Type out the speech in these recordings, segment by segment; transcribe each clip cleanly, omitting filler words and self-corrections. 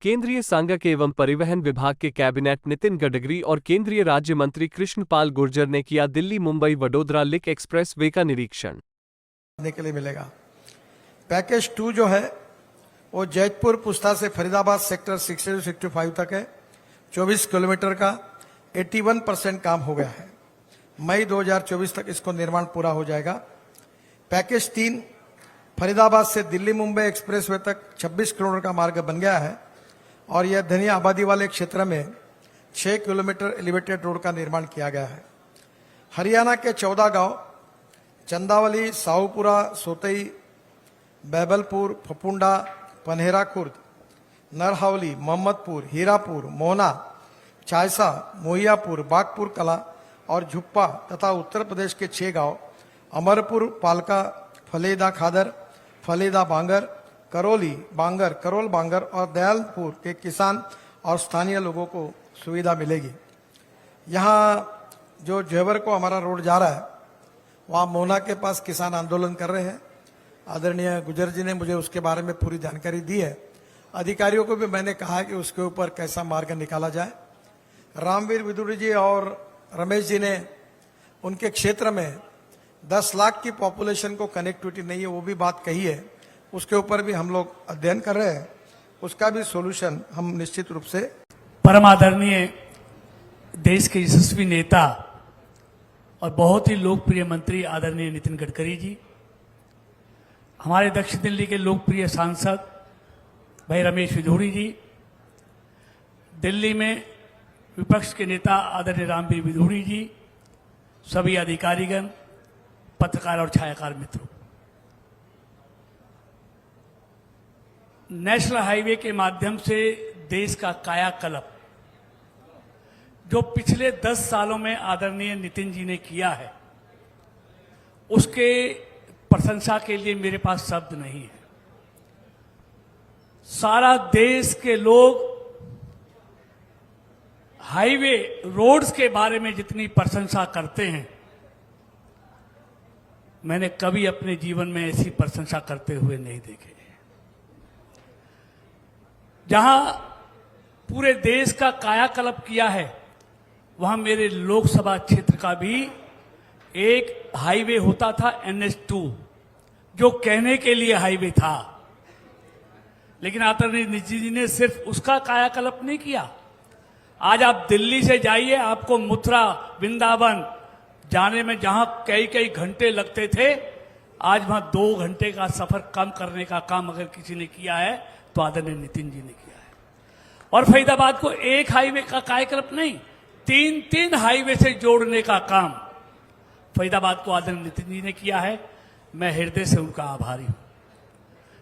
केंद्रीय सांख्यिकी एवं परिवहन विभाग के कैबिनेट नितिन गडकरी और केंद्रीय राज्य मंत्री कृष्णपाल गुर्जर ने किया Delhi Mumbai Vadodara link express way का निरीक्षण। के लिए मिलेगा। पैकेज 2 जो है वो जैतपुर पुस्ता से फरीदाबाद सेक्टर 60-65 तक है। 24 किलोमीटर का 81% काम हो गया है। मई 2024 तक इसको निर्माण पूरा हो जाएगा। पैकेज 3 फरीदाबाद से दिल्ली मुंबई एक्सप्रेसवे तक 26 किलोमीटर का मार्ग बन गया है और यह घनी आबादी वाले क्षेत्र में 6 किलोमीटर एलिवेटेड रोड का निर्माण किया गया है। हरियाणा के 14 गांव चंदावली, साहूपुरा, सोतई, बैबलपुर, फपुंडा, पन्हेरा खुर्द, नरहावली, मोहम्मदपुर, हीरापुर, मोहना, चायसा, मोहियापुर, बागपुर कला और झुप्पा तथा उत्तर प्रदेश के 6 गांव अमरपुर, पालका, फलेदा खादर, फलेदा बांगर, करौली बांगर, करोल बांगर और दयालपुर के किसान और स्थानीय लोगों को सुविधा मिलेगी। यहाँ जो जेवर को हमारा रोड जा रहा है वहाँ मोना के पास किसान आंदोलन कर रहे हैं। आदरणीय गुजर जी ने मुझे उसके बारे में पूरी जानकारी दी है। अधिकारियों को भी मैंने कहा है कि उसके ऊपर कैसा मार्ग निकाला जाए। रामवीर विदुरी जी और रमेश जी ने उनके क्षेत्र में 10 लाख की पॉपुलेशन को कनेक्टिविटी नहीं है, वो भी बात कही है। उसके ऊपर भी हम लोग अध्ययन कर रहे हैं, उसका भी सॉल्यूशन हम निश्चित रूप से। परम आदरणीय देश के यशस्वी नेता और बहुत ही लोकप्रिय मंत्री आदरणीय नितिन गडकरी जी, हमारे दक्षिण दिल्ली के लोकप्रिय सांसद भाई रमेश विधूरी जी, दिल्ली में विपक्ष के नेता आदरणीय रामवीर विधूरी जी, सभी अधिकारीगण, पत्रकार और छायाकार मित्रों, नेशनल हाईवे के माध्यम से देश का कायाकल्प जो पिछले 10 सालों में आदरणीय नितिन जी ने किया है, उसके प्रशंसा के लिए मेरे पास शब्द नहीं है। सारा देश के लोग हाईवे रोड्स के बारे में जितनी प्रशंसा करते हैं, मैंने कभी अपने जीवन में ऐसी प्रशंसा करते हुए नहीं देखे। जहां पूरे देश का कायाकल्प किया है, वहां मेरे लोकसभा क्षेत्र का भी एक हाईवे होता था NH2, जो कहने के लिए हाईवे था, लेकिन आदरणीय नितिन जी ने सिर्फ उसका कायाकल्प नहीं किया। आज आप दिल्ली से जाइए, आपको मथुरा, वृंदावन जाने में जहां कई कई घंटे लगते थे, आज वहां 2 घंटे का सफर कम करने का काम अगर किसी ने किया है तो आदरणीय नितिन जी ने किया है। और फरीदाबाद को एक हाईवे का कायाकल्प नहीं, 3 हाईवे से जोड़ने का काम फरीदाबाद को आदरणीय नितिन जी ने किया है। मैं हृदय से उनका आभारी हूं।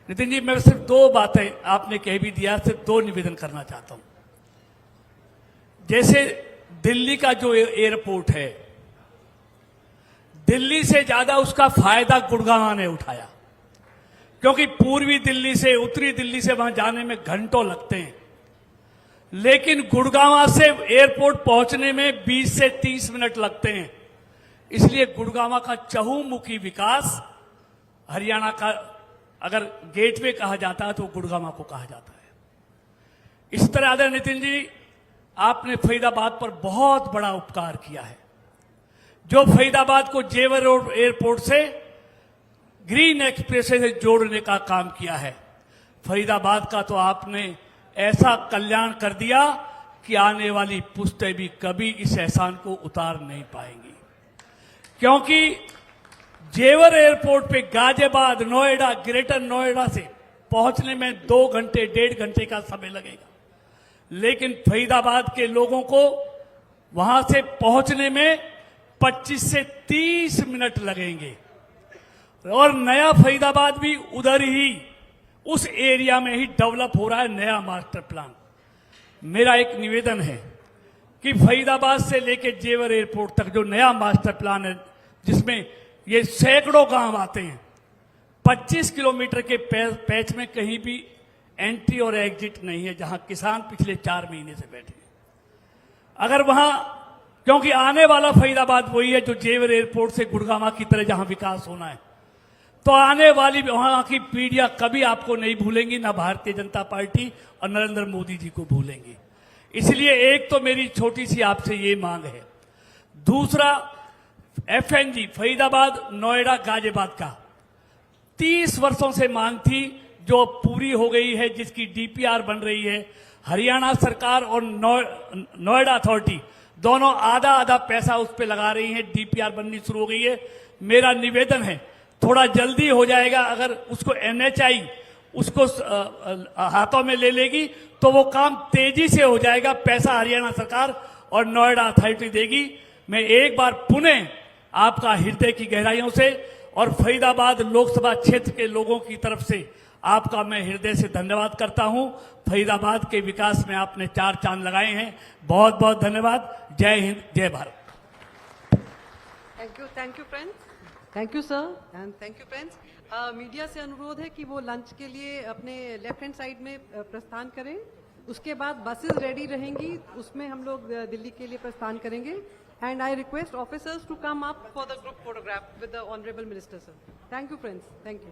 नितिन जी, मैं सिर्फ 2 बातें, आपने कह भी दिया, सिर्फ 2 निवेदन करना चाहता हूं। जैसे दिल्ली का जो एयरपोर्ट है, दिल्ली से ज्यादा उसका फायदा गुड़गांव ने उठाया, क्योंकि पूर्वी दिल्ली से उत्तरी दिल्ली से वहां जाने में घंटों लगते हैं, लेकिन गुड़गांव से एयरपोर्ट पहुंचने में 20 से 30 मिनट लगते हैं। इसलिए गुड़गांव का चहुमुखी विकास, हरियाणा का अगर गेटवे कहा जाता है तो गुड़गांव को कहा जाता है। इस तरह आदरणीय नितिन जी, आपने फरीदाबाद पर बहुत बड़ा उपकार किया है। जो फरीदाबाद को जेवर रोड एयरपोर्ट से ग्रीन एक्सप्रेस से जोड़ने का काम किया है, फरीदाबाद का तो आपने ऐसा कल्याण कर दिया कि आने वाली पुश्तें भी कभी इस एहसान को उतार नहीं पाएंगी। क्योंकि जेवर एयरपोर्ट पे गाजियाबाद, नोएडा, ग्रेटर नोएडा से पहुंचने में 2 घंटे 1.5 घंटे का समय लगेगा, लेकिन फरीदाबाद के लोगों को वहां से पहुंचने में 25 से 30 मिनट लगेंगे। और नया फरीदाबाद भी उधर ही, उस एरिया में ही डेवलप हो रहा है नया मास्टर प्लान। मेरा एक निवेदन है कि फरीदाबाद से लेकर जेवर एयरपोर्ट तक जो नया मास्टर प्लान है, जिसमें ये सैकड़ों गांव आते हैं, 25 किलोमीटर के पैच में कहीं भी एंट्री और एग्जिट नहीं है, जहां किसान पिछले 4 महीने से बैठे हैं। अगर वहां, क्योंकि आने वाला फरीदाबाद वही है जो जेवर एयरपोर्ट से गुड़गांव की तरह जहां विकास होना है, तो आने वाली वहां की पीढ़ियां कभी आपको नहीं भूलेंगी, ना भारतीय जनता पार्टी और नरेंद्र मोदी जी को भूलेंगी। इसलिए एक तो मेरी छोटी सी आपसे ये मांग है। दूसरा, एफएनजी फरीदाबाद, नोएडा, गाजियाबाद का 30 वर्षों से मांग थी, जो पूरी हो गई है, जिसकी डीपीआर बन रही है। हरियाणा सरकार और नोएडा अथॉरिटी दोनों आधा आधा पैसा उस पर लगा रही है, डीपीआर बननी शुरू हो गई है। मेरा निवेदन है, थोड़ा जल्दी हो जाएगा। अगर उसको एनएचआई उसको हाथों में ले लेगी तो वो काम तेजी से हो जाएगा। पैसा हरियाणा सरकार और नोएडा अथॉरिटी देगी। मैं एक बार पुनः आपका हृदय की गहराइयों से और फरीदाबाद लोकसभा क्षेत्र के लोगों की तरफ से आपका मैं हृदय से धन्यवाद करता हूं। फरीदाबाद के विकास में आपने 4 चांद लगाए हैं। बहुत बहुत धन्यवाद। जय हिंद, जय Bharat. Thank you friends, thank you sir and thank you friends. Media से अनुरोध है कि वो लंच के लिए अपने लेफ्ट हैंड साइड में प्रस्थान करें। उसके बाद बसेस रेडी रहेंगी, उसमें हम लोग दिल्ली के लिए प्रस्थान करेंगे। And I request officers to come up for the group photograph with the honourable minister sir. Thank you friends, thank you.